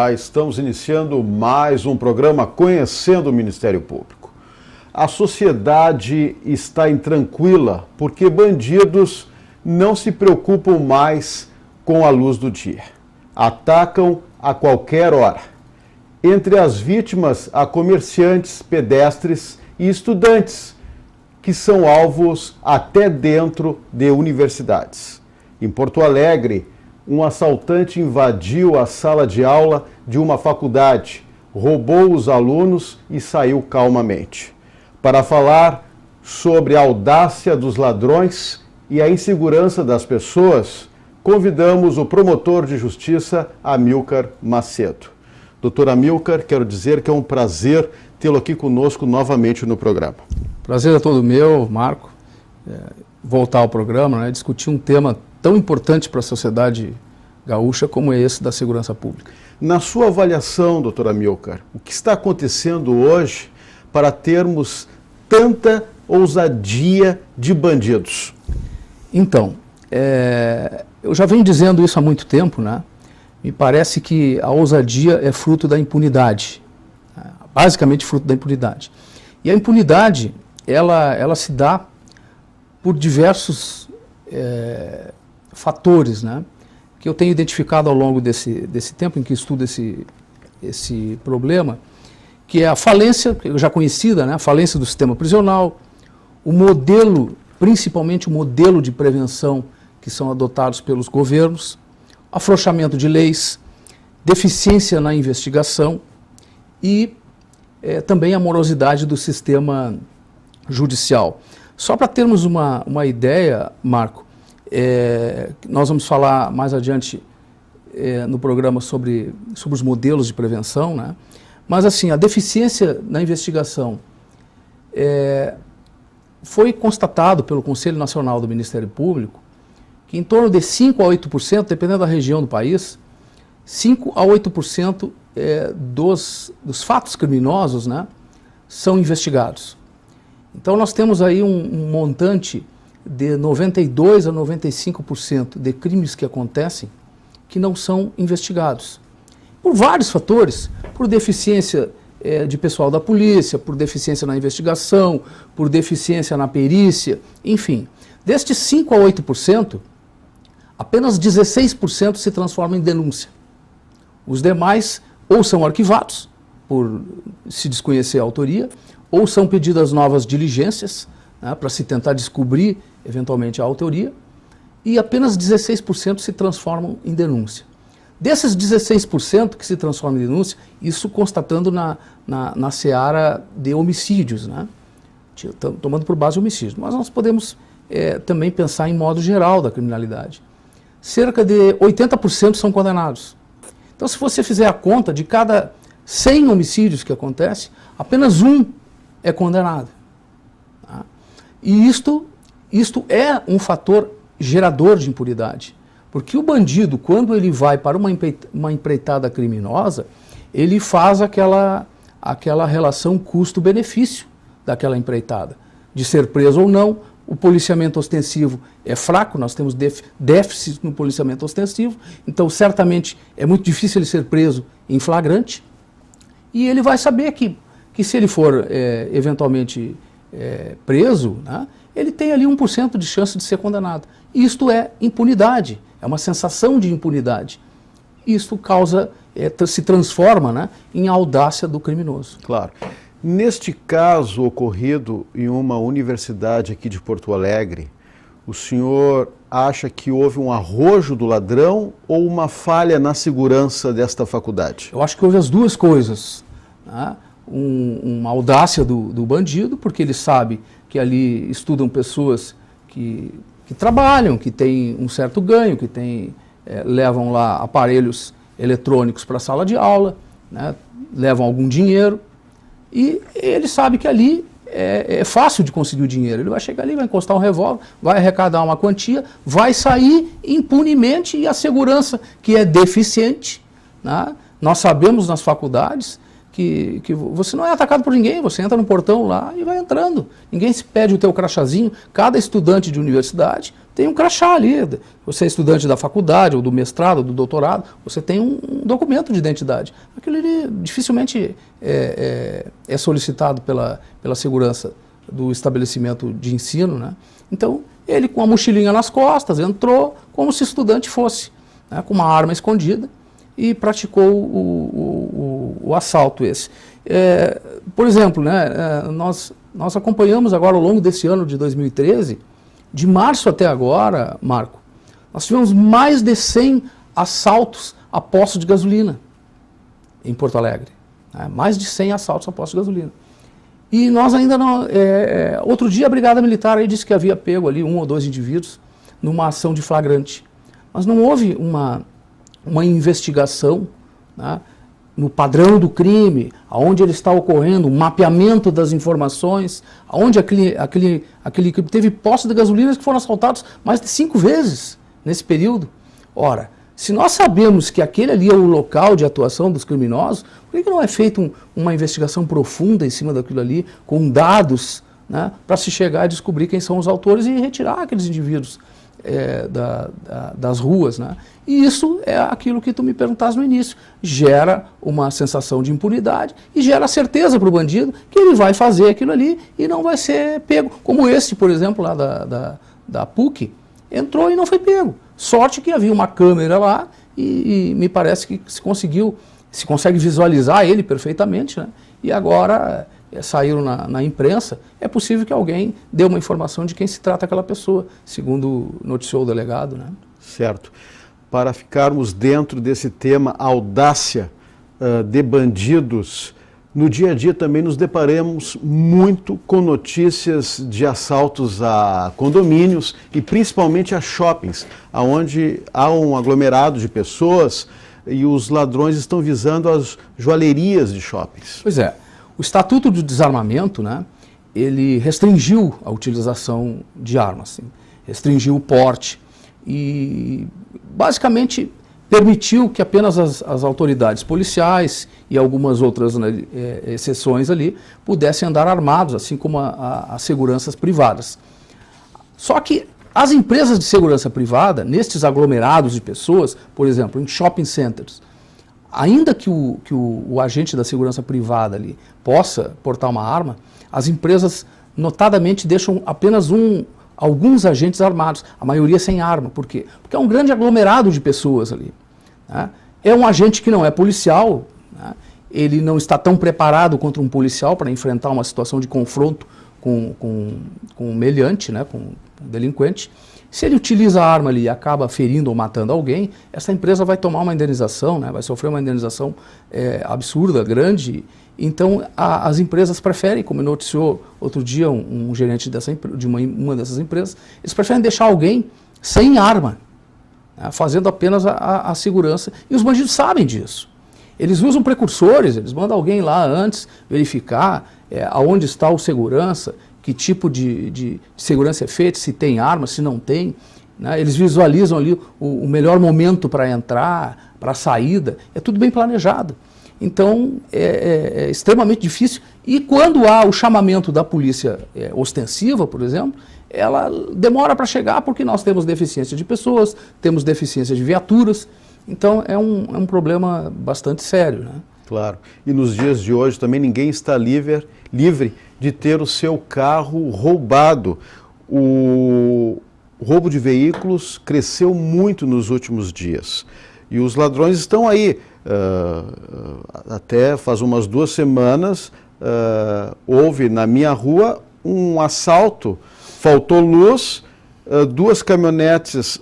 Olá, estamos iniciando mais um programa Conhecendo o Ministério Público. A sociedade está intranquila porque bandidos não se preocupam mais com a luz do dia. Atacam a qualquer hora. Entre as vítimas, há comerciantes, pedestres e estudantes, que são alvos até dentro de universidades. Em Porto Alegre, um assaltante invadiu a sala de aula de uma faculdade, roubou os alunos e saiu calmamente. Para falar sobre a audácia dos ladrões e a insegurança das pessoas, convidamos o promotor de justiça, Amilcar Macedo. Doutor Amilcar, quero dizer que é um prazer tê-lo aqui conosco novamente no programa. Prazer é todo meu, Marco, voltar ao programa, discutir um tema tão importante para a sociedade gaúcha como é esse da segurança pública. Na sua avaliação, doutor Amilcar, o que está acontecendo hoje para termos tanta ousadia de bandidos? Então, eu já venho dizendo isso há muito tempo, Me parece que a ousadia é fruto da impunidade, basicamente fruto da impunidade. E a impunidade, ela se dá por diversos fatores, que eu tenho identificado ao longo desse tempo em que estudo esse problema, que é a falência, já conhecida, a falência do sistema prisional, o modelo, principalmente o modelo de prevenção que são adotados pelos governos, afrouxamento de leis, deficiência na investigação e também a morosidade do sistema judicial. Só para termos uma ideia, Marco, nós vamos falar mais adiante no programa sobre os modelos de prevenção, mas assim, a deficiência na investigação foi constatado pelo Conselho Nacional do Ministério Público que em torno de 5 a 8%, dependendo da região do país, 5 a 8% dos fatos criminosos são investigados. Então nós temos aí um montante de 92 a 95% de crimes que acontecem que não são investigados. Por vários fatores, por deficiência de pessoal da polícia, por deficiência na investigação, por deficiência na perícia, enfim. Destes 5 a 8%, apenas 16% se transformam em denúncia. Os demais ou são arquivados, por se desconhecer a autoria, ou são pedidas novas diligências, para se tentar descobrir, eventualmente, a autoria, e apenas 16% se transformam em denúncia. Desses 16% que se transformam em denúncia, isso constatando na seara de homicídios, tomando por base homicídios. Mas nós podemos também pensar em modo geral da criminalidade. Cerca de 80% são condenados. Então, se você fizer a conta, de cada 100 homicídios que acontecem, apenas um é condenado. E isto é um fator gerador de impunidade. Porque o bandido, quando ele vai para uma empreitada criminosa, ele faz aquela relação custo-benefício daquela empreitada. De ser preso ou não, o policiamento ostensivo é fraco, nós temos déficit no policiamento ostensivo, então certamente é muito difícil ele ser preso em flagrante, e ele vai saber que se ele for eventualmente preso, ele tem ali 1% de chance de ser condenado. Isto é impunidade, é uma sensação de impunidade. Isso causa, se transforma em audácia do criminoso. Claro. Neste caso ocorrido em uma universidade aqui de Porto Alegre, o senhor acha que houve um arrojo do ladrão ou uma falha na segurança desta faculdade? Eu acho que houve as duas coisas. Uma audácia do bandido, porque ele sabe que ali estudam pessoas que trabalham, que têm um certo ganho, que levam lá aparelhos eletrônicos para a sala de aula, levam algum dinheiro, e ele sabe que ali é fácil de conseguir o dinheiro. Ele vai chegar ali, vai encostar um revólver, vai arrecadar uma quantia, vai sair impunemente, e a segurança, que é deficiente, nós sabemos nas faculdades que você não é atacado por ninguém, você entra no portão lá e vai entrando. Ninguém se pede o teu crachazinho. Cada estudante de universidade tem um crachá ali. Você é estudante da faculdade, ou do mestrado, ou do doutorado, você tem um documento de identidade. Aquilo ali dificilmente é solicitado pela segurança do estabelecimento de ensino, né? Então, ele com a mochilinha nas costas entrou como se estudante fosse, né, com uma arma escondida, e praticou o assalto esse. Por exemplo, né, nós acompanhamos agora ao longo desse ano de 2013, de março até agora, Marco, nós tivemos mais de 100 assaltos a postos de gasolina em Porto Alegre. Né, mais de 100 assaltos a postos de gasolina. E nós ainda não... outro dia a Brigada Militar aí disse que havia pego ali 1 ou 2 indivíduos numa ação de flagrante. Mas não houve uma investigação, né, no padrão do crime, aonde ele está ocorrendo, um mapeamento das informações, aonde aquele que teve postos de gasolina que foram assaltados mais de 5 vezes nesse período. Ora, se nós sabemos que aquele ali é o local de atuação dos criminosos, por que não é feita uma investigação profunda em cima daquilo ali, com dados, né, para se chegar a descobrir quem são os autores e retirar aqueles indivíduos das ruas, né? E isso é aquilo que tu me perguntaste no início, gera uma sensação de impunidade e gera certeza para o bandido que ele vai fazer aquilo ali e não vai ser pego, como esse, por exemplo, lá da PUC, entrou e não foi pego. Sorte que havia uma câmera lá e me parece que se consegue visualizar ele perfeitamente, né? E agora saíram na imprensa, é possível que alguém dê uma informação de quem se trata aquela pessoa, segundo noticiou o delegado, né? Certo. Para ficarmos dentro desse tema audácia de bandidos, no dia a dia também nos deparamos muito com notícias de assaltos a condomínios e principalmente a shoppings, onde há um aglomerado de pessoas e os ladrões estão visando as joalherias de shoppings. Pois é. O Estatuto de Desarmamento, né, ele restringiu a utilização de armas, assim, restringiu o porte e basicamente permitiu que apenas as autoridades policiais e algumas outras, né, exceções ali pudessem andar armados, assim como as seguranças privadas. Só que as empresas de segurança privada, nestes aglomerados de pessoas, por exemplo, em shopping centers, ainda que o agente da segurança privada ali possa portar uma arma, as empresas notadamente deixam apenas alguns agentes armados, a maioria sem arma. Por quê? Porque é um grande aglomerado de pessoas ali, né? É um agente que não é policial, né? Ele não está tão preparado contra um policial para enfrentar uma situação de confronto com um meliante, né? Com um delinquente. Se ele utiliza a arma ali e acaba ferindo ou matando alguém, essa empresa vai tomar uma indenização, né? Vai sofrer uma indenização absurda, grande. Então, as empresas preferem, como noticiou outro dia um gerente de uma dessas empresas, eles preferem deixar alguém sem arma, né? Fazendo apenas a segurança. E os bandidos sabem disso. Eles usam precursores, eles mandam alguém lá antes verificar aonde está o segurança, que tipo de segurança é feita, se tem arma, se não tem, né? Eles visualizam ali o melhor momento para entrar, para a saída, é tudo bem planejado. Então, é extremamente difícil. E quando há o chamamento da polícia ostensiva, por exemplo, ela demora para chegar porque nós temos deficiência de pessoas, temos deficiência de viaturas. Então, é um problema bastante sério, né? Claro. E nos dias de hoje também ninguém está livre de ter o seu carro roubado. O roubo de veículos cresceu muito nos últimos dias. E os ladrões estão aí. Até faz umas 2 semanas, houve na minha rua um assalto, faltou luz, 2 caminhonetes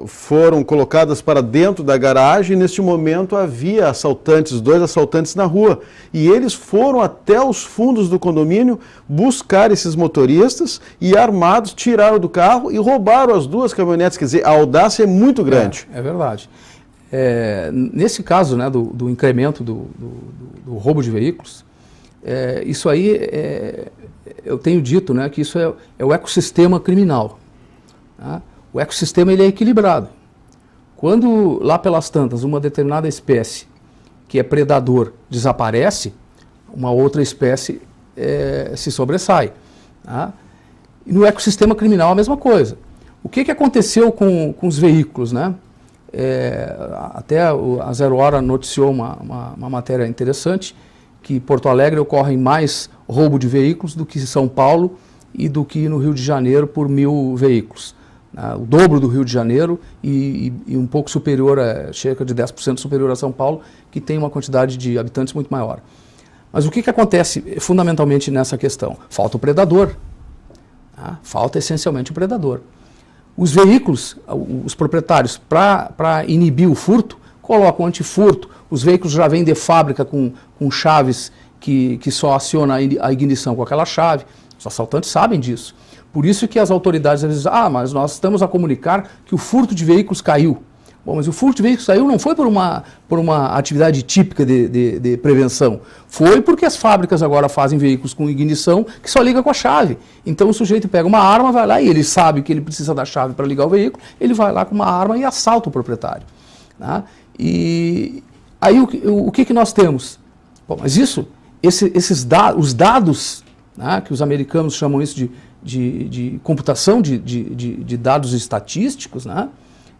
foram colocadas para dentro da garagem e neste momento havia 2 assaltantes na rua. E eles foram até os fundos do condomínio buscar esses motoristas e armados tiraram do carro e roubaram as 2 caminhonetes. Quer dizer, a audácia é muito grande. É verdade. Nesse caso, né, do incremento do roubo de veículos, isso aí, eu tenho dito, né, que isso é o ecossistema criminal. Tá? O ecossistema ele é equilibrado. Quando lá pelas tantas uma determinada espécie que é predador desaparece, uma outra espécie se sobressai. Tá? E no ecossistema criminal a mesma coisa. O que aconteceu com os veículos, né? Até a Zero Hora noticiou uma matéria interessante, que Porto Alegre ocorre mais roubo de veículos do que São Paulo e do que no Rio de Janeiro por 1.000 veículos. O dobro do Rio de Janeiro e um pouco superior, cerca de 10% superior a São Paulo, que tem uma quantidade de habitantes muito maior. Mas o que acontece fundamentalmente nessa questão? Falta o predador. Falta essencialmente o predador. Os veículos, os proprietários, para inibir o furto, colocam antifurto. Os veículos já vêm de fábrica com chaves que só aciona a ignição com aquela chave. Os assaltantes sabem disso. Por isso que as autoridades às vezes dizem, mas nós estamos a comunicar que o furto de veículos caiu. Bom, mas o furto de veículos caiu não foi por uma atividade típica de prevenção. Foi porque as fábricas agora fazem veículos com ignição que só liga com a chave. Então o sujeito pega uma arma, vai lá e ele sabe que ele precisa da chave para ligar o veículo, ele vai lá com uma arma e assalta o proprietário. Tá? E aí o que nós temos? Bom, mas os dados, né, que os americanos chamam isso de computação de dados estatísticos, né?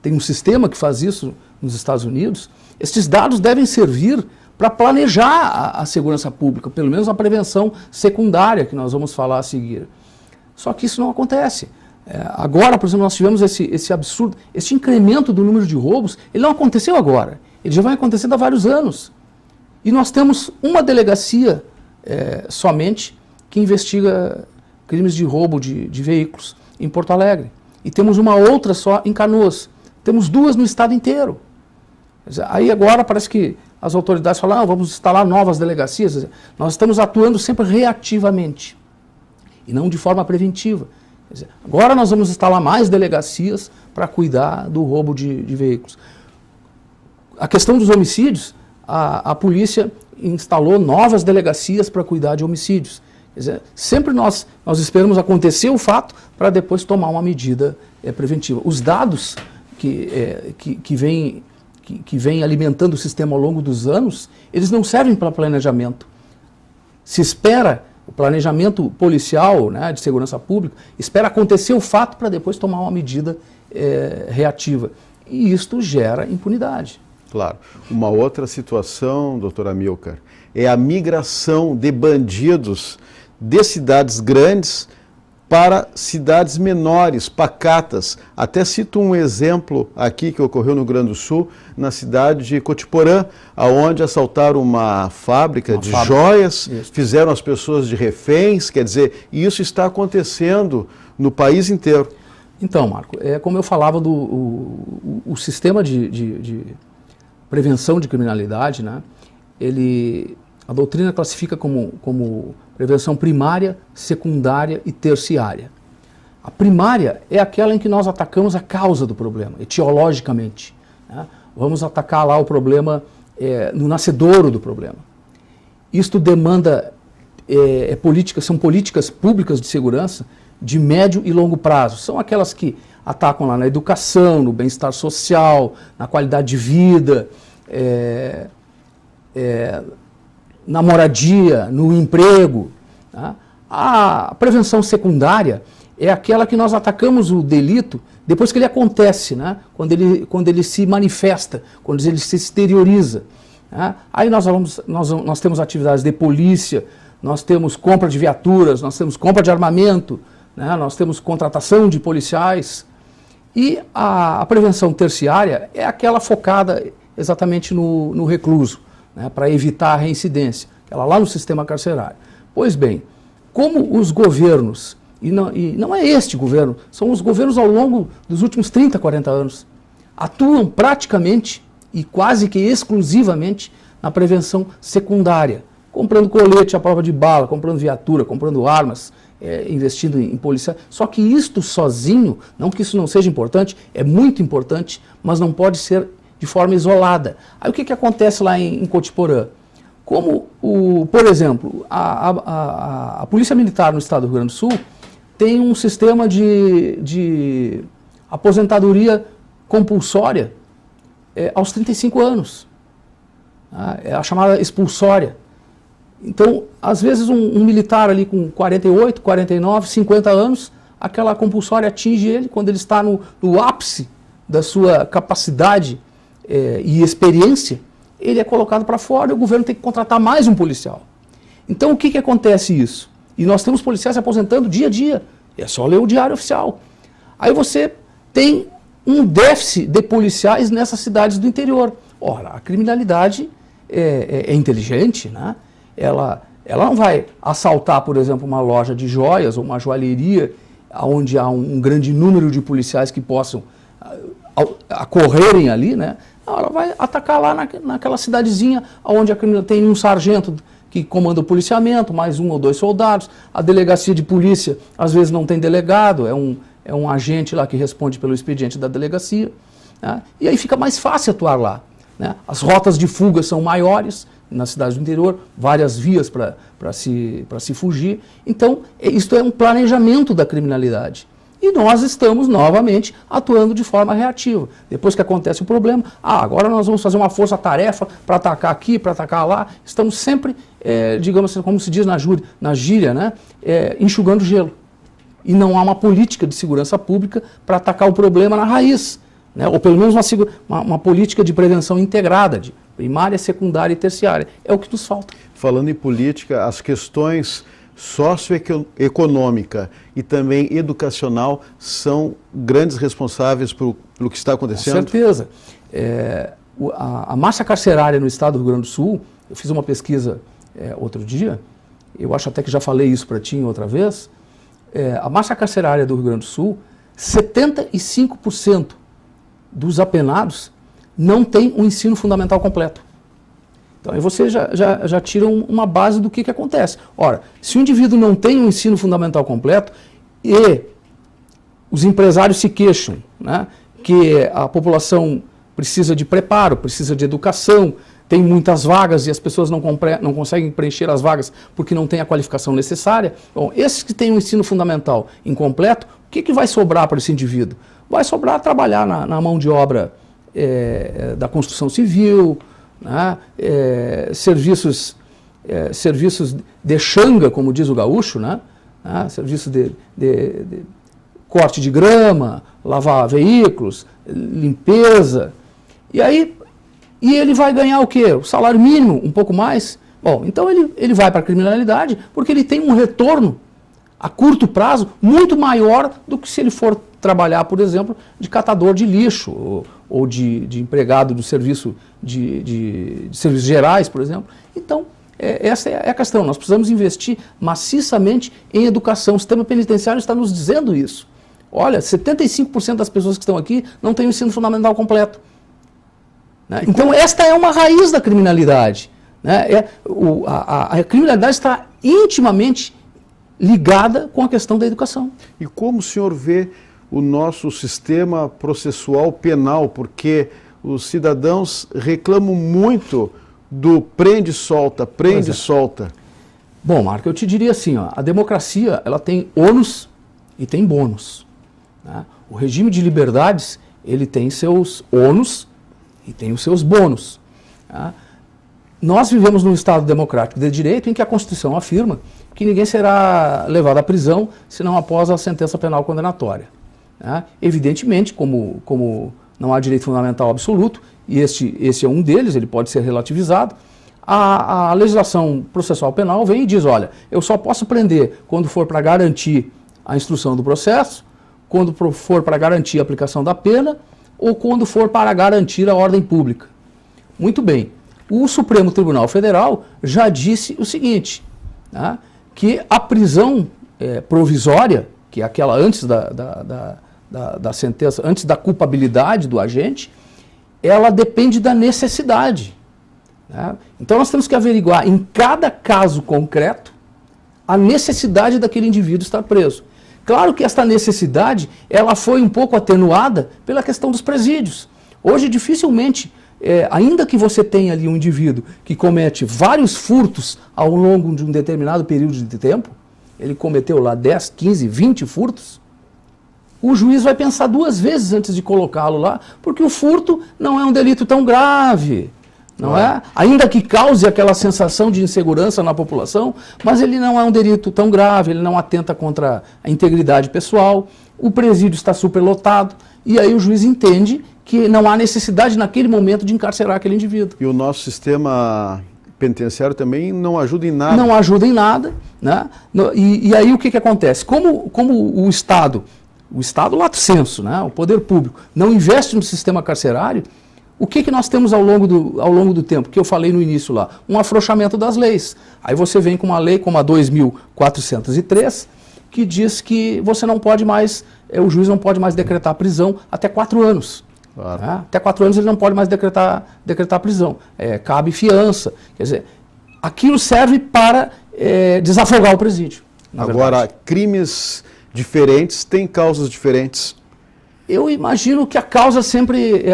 Tem um sistema que faz isso nos Estados Unidos. Estes dados devem servir para planejar a segurança pública, pelo menos a prevenção secundária, que nós vamos falar a seguir. Só que isso não acontece. Agora, por exemplo, nós tivemos esse absurdo, esse incremento do número de roubos, ele não aconteceu agora, ele já vai acontecendo há vários anos. E nós temos uma delegacia somente que investiga crimes de roubo de veículos em Porto Alegre. E temos uma outra só em Canoas. Temos 2 no estado inteiro. Aí agora parece que as autoridades falam, vamos instalar novas delegacias. Nós estamos atuando sempre reativamente e não de forma preventiva. Agora nós vamos instalar mais delegacias para cuidar do roubo de veículos. A questão dos homicídios, a polícia instalou novas delegacias para cuidar de homicídios. Quer dizer, sempre nós esperamos acontecer o fato para depois tomar uma medida preventiva. Os dados que vem alimentando o sistema ao longo dos anos, eles não servem para planejamento. Se espera, o planejamento policial, né, de segurança pública, espera acontecer o fato para depois tomar uma medida reativa. E isto gera impunidade. Claro. Uma outra situação, doutor Amilcar, é a migração de bandidos de cidades grandes para cidades menores, pacatas. Até cito um exemplo aqui que ocorreu no Rio Grande do Sul, na cidade de Cotiporã, onde assaltaram uma fábrica de joias, fizeram as pessoas de reféns, quer dizer, isso está acontecendo no país inteiro. Então, Marco, como eu falava o sistema de prevenção de criminalidade, né, a doutrina classifica como prevenção primária, secundária e terciária. A primária é aquela em que nós atacamos a causa do problema, etiologicamente. Né? Vamos atacar lá o problema no nascedouro do problema. Isto demanda são políticas públicas de segurança de médio e longo prazo. São aquelas que atacam lá na educação, no bem-estar social, na qualidade de vida, na moradia, no emprego. Tá? A prevenção secundária é aquela que nós atacamos o delito depois que ele acontece, né? Quando ele se manifesta, quando ele se exterioriza. Tá? Aí nós temos atividades de polícia, nós temos compra de viaturas, nós temos compra de armamento, né? Nós temos contratação de policiais. E a prevenção terciária é aquela focada exatamente no recluso, né, para evitar a reincidência, ela lá no sistema carcerário. Pois bem, como os governos, e não é este governo, são os governos ao longo dos últimos 30, 40 anos, atuam praticamente e quase que exclusivamente na prevenção secundária, comprando colete à prova de bala, comprando viatura, comprando armas, investindo em polícia. Só que isto sozinho, não que isso não seja importante, é muito importante, mas não pode ser de forma isolada. Aí o que acontece lá em Cotiporã? Como, por exemplo, a Polícia Militar no estado do Rio Grande do Sul tem um sistema de aposentadoria compulsória aos 35 anos. É a chamada expulsória. Então, às vezes um militar ali com 48, 49, 50 anos aquela compulsória atinge ele, quando ele está no ápice da sua capacidade e experiência, ele é colocado para fora e o governo tem que contratar mais um policial. Então o que acontece isso? E nós temos policiais se aposentando dia a dia, é só ler o Diário Oficial. Aí você tem um déficit de policiais nessas cidades do interior. Ora, a criminalidade é inteligente, né? Ela não vai assaltar, por exemplo, uma loja de joias ou uma joalheria onde há um grande número de policiais que possam acorrerem ali, né? Não, ela vai atacar lá naquela cidadezinha onde tem um sargento que comanda o policiamento, mais 1 ou 2 soldados. A delegacia de polícia, às vezes, não tem delegado, é um agente lá que responde pelo expediente da delegacia. Né? E aí fica mais fácil atuar lá. Né? As rotas de fuga são maiores nas cidades do interior, várias vias para se fugir. Então, isto é um planejamento da criminalidade. E nós estamos, novamente, atuando de forma reativa. Depois que acontece o problema, agora nós vamos fazer uma força-tarefa para atacar aqui, para atacar lá. Estamos sempre, digamos assim, como se diz na gíria, né? Enxugando gelo. E não há uma política de segurança pública para atacar o problema na raiz. Né? Ou pelo menos uma política de prevenção integrada, de primária, secundária e terciária. É o que nos falta. Falando em política, as questões socioeconômica e também educacional são grandes responsáveis pelo que está acontecendo? Com certeza. A massa carcerária no estado do Rio Grande do Sul, eu fiz uma pesquisa outro dia, eu acho até que já falei isso para ti outra vez, a massa carcerária do Rio Grande do Sul, 75% dos apenados não tem um ensino fundamental completo. Então aí você já tira uma base do que acontece. Ora, se o indivíduo não tem um ensino fundamental completo e os empresários se queixam, né, que a população precisa de preparo, precisa de educação, tem muitas vagas e as pessoas não conseguem preencher as vagas porque não tem a qualificação necessária, bom, esses que têm um ensino fundamental incompleto, o que vai sobrar para esse indivíduo? Vai sobrar trabalhar na mão de obra da construção civil, né? Serviços de xanga, como diz o gaúcho, né? Serviço de corte de grama, lavar veículos, limpeza. E ele vai ganhar o quê? O salário mínimo, um pouco mais. Bom, então ele vai para a criminalidade porque ele tem um retorno a curto prazo muito maior do que se ele for trabalhar, por exemplo, de catador de lixo ou de empregado do serviço de serviços gerais, por exemplo. Então, essa é a questão. Nós precisamos investir maciçamente em educação. O sistema penitenciário está nos dizendo isso. Olha, 75% das pessoas que estão aqui não têm o ensino fundamental completo. Né? Então, esta é uma raiz da criminalidade. Né? A criminalidade está intimamente ligada com a questão da educação. E como o senhor vê o nosso sistema processual penal? Porque os cidadãos reclamam muito do prende, solta, prende, solta. Bom, Marco, eu te diria assim, ó, a democracia ela tem ônus e tem bônus. Né? O regime de liberdades ele tem seus ônus e tem os seus bônus. Tá? Nós vivemos num Estado democrático de direito em que a Constituição afirma que ninguém será levado à prisão senão após a sentença penal condenatória. Né? Evidentemente, como não há direito fundamental absoluto, e esse é um deles, ele pode ser relativizado, a legislação processual penal vem e diz, olha, eu só posso prender quando for para garantir a instrução do processo, quando for para garantir a aplicação da pena, ou quando for para garantir a ordem pública. Muito bem. O Supremo Tribunal Federal já disse o seguinte, né, que a prisão provisória, que é aquela antes da sentença, antes da culpabilidade do agente, ela depende da necessidade. Né? Então nós temos que averiguar em cada caso concreto a necessidade daquele indivíduo estar preso. Claro que esta necessidade ela foi um pouco atenuada pela questão dos presídios. Hoje dificilmente, ainda que você tenha ali um indivíduo que comete vários furtos ao longo de um determinado período de tempo, ele cometeu lá 10, 15, 20 furtos, o juiz vai pensar 2 vezes antes de colocá-lo lá, porque o furto não é um delito tão grave. não é? Ainda que cause aquela sensação de insegurança na população, mas ele não é um delito tão grave, ele não atenta contra a integridade pessoal, o presídio está superlotado, e aí o juiz entende que não há necessidade naquele momento de encarcerar aquele indivíduo. E o nosso sistema penitenciário também não ajuda em nada. Não ajuda em nada, né? E aí o que acontece? Como o Estado lato sensu, né? O poder público, não investe no sistema carcerário, o que nós temos ao longo do tempo? Que eu falei no início lá, um afrouxamento das leis. Aí você vem com uma lei como a 2.403, que diz que você não pode mais, o juiz não pode mais decretar prisão até 4 anos. Claro. Né? Até 4 anos ele não pode mais decretar prisão. Cabe fiança. Quer dizer, aquilo serve para desafogar o presídio. Agora, verdade. crimes diferentes têm causas diferentes. Eu imagino que a causa sempre...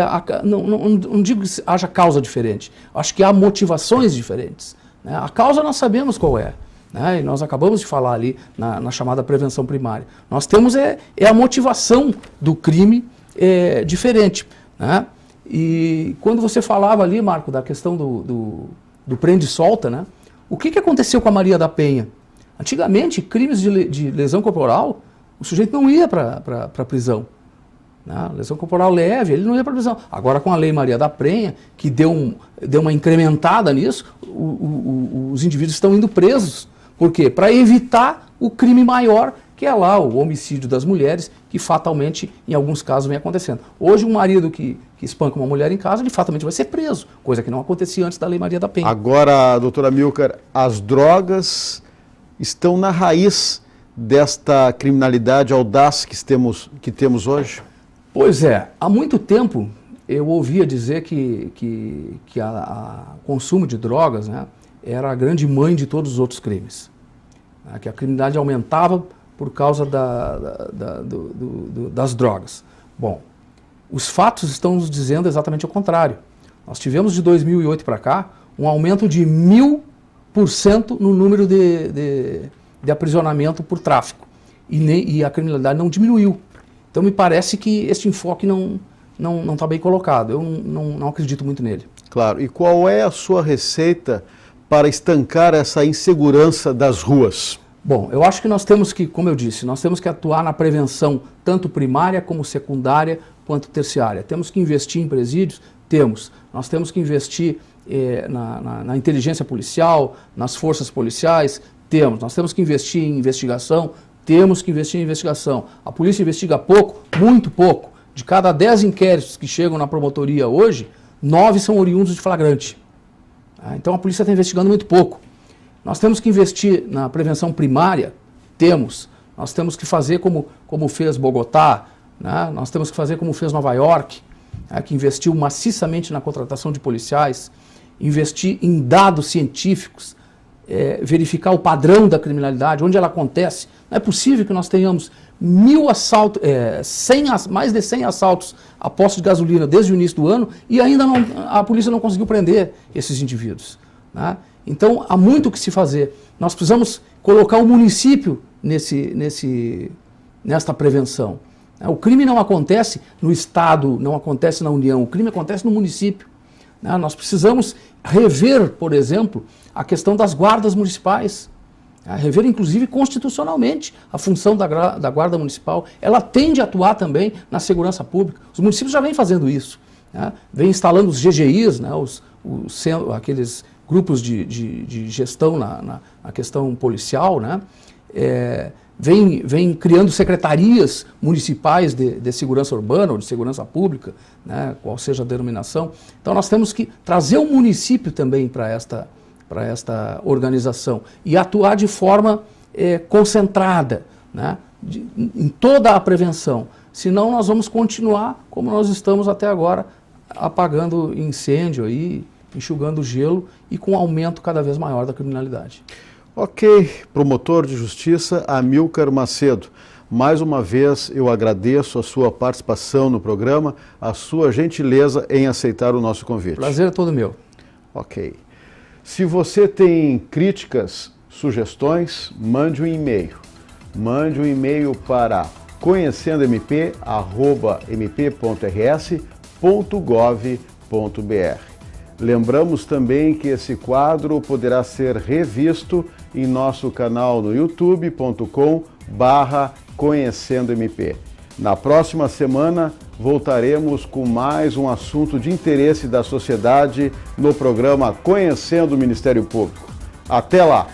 não digo que haja causa diferente. Acho que há motivações diferentes. Né? A causa nós sabemos qual é. Né? E nós acabamos de falar ali na chamada prevenção primária. Nós temos a motivação do crime diferente. Né? E quando você falava ali, Marco, da questão do prende e solta, né? O que aconteceu com a Maria da Penha? Antigamente, crimes de lesão corporal, o sujeito não ia para a prisão. Né? Lesão corporal leve, ele não ia para a prisão. Agora, com a Lei Maria da Penha, que deu uma incrementada nisso, os indivíduos estão indo presos. Por quê? Para evitar o crime maior, que é lá o homicídio das mulheres, que fatalmente, em alguns casos, vem acontecendo. Hoje, um marido que espanca uma mulher em casa, ele fatalmente vai ser preso, coisa que não acontecia antes da Lei Maria da Penha. Agora, doutora Amilcar, as drogas estão na raiz desta criminalidade audaz que temos hoje? Pois é, há muito tempo eu ouvia dizer que o consumo de drogas, né, era a grande mãe de todos os outros crimes. Né, que a criminalidade aumentava por causa das drogas. Bom, os fatos estão nos dizendo exatamente o contrário. Nós tivemos de 2008 para cá um aumento de 1000% no número de aprisionamento por tráfico. E a criminalidade não diminuiu. Então me parece que esse enfoque não está bem colocado. Eu não acredito muito nele. Claro. E qual é a sua receita para estancar essa insegurança das ruas? Bom, eu acho que nós temos que, como eu disse, nós temos que atuar na prevenção tanto primária como secundária quanto terciária. Temos que investir em presídios? Temos. Nós temos que investir na inteligência policial, nas forças policiais? Temos. Nós temos que investir em investigação? Temos que investir em investigação. A polícia investiga pouco, muito pouco. De cada 10 inquéritos que chegam na promotoria hoje, 9 são oriundos de flagrante. Então a polícia está investigando muito pouco. Nós temos que investir na prevenção primária? Temos. Nós temos que fazer como fez Bogotá, né? Nós temos que fazer como fez Nova York, né? Que investiu maciçamente na contratação de policiais, investir em dados científicos, verificar o padrão da criminalidade, onde ela acontece. Não é possível que nós tenhamos 1000 assaltos, mais de 100 assaltos a postos de gasolina desde o início do ano e ainda a polícia não conseguiu prender esses indivíduos. Né? Então, há muito o que se fazer. Nós precisamos colocar o município nesta prevenção. O crime não acontece no Estado, não acontece na União, o crime acontece no município. Nós precisamos rever, por exemplo, a questão das guardas municipais. Rever, inclusive, constitucionalmente a função da Guarda Municipal. Ela tende a atuar também na segurança pública. Os municípios já vêm fazendo isso. Vêm instalando os GGIs, né, aqueles grupos de gestão na questão policial, né? Vem criando secretarias municipais de segurança urbana ou de segurança pública, né, qual seja a denominação. Então nós temos que trazer o município também para esta organização e atuar de forma concentrada, né, em toda a prevenção. Senão nós vamos continuar como nós estamos até agora, apagando incêndio aí, enxugando gelo e com um aumento cada vez maior da criminalidade. Ok, promotor de justiça Amilcar Macedo, mais uma vez eu agradeço a sua participação no programa, a sua gentileza em aceitar o nosso convite. Prazer é todo meu. Ok. Se você tem críticas, sugestões, mande um e-mail. Mande um e-mail para conhecendomp@mp.rs.gov.br. Lembramos também que esse quadro poderá ser revisto em nosso canal no youtube.com/conhecendomp. Na próxima semana, voltaremos com mais um assunto de interesse da sociedade no programa Conhecendo o Ministério Público. Até lá!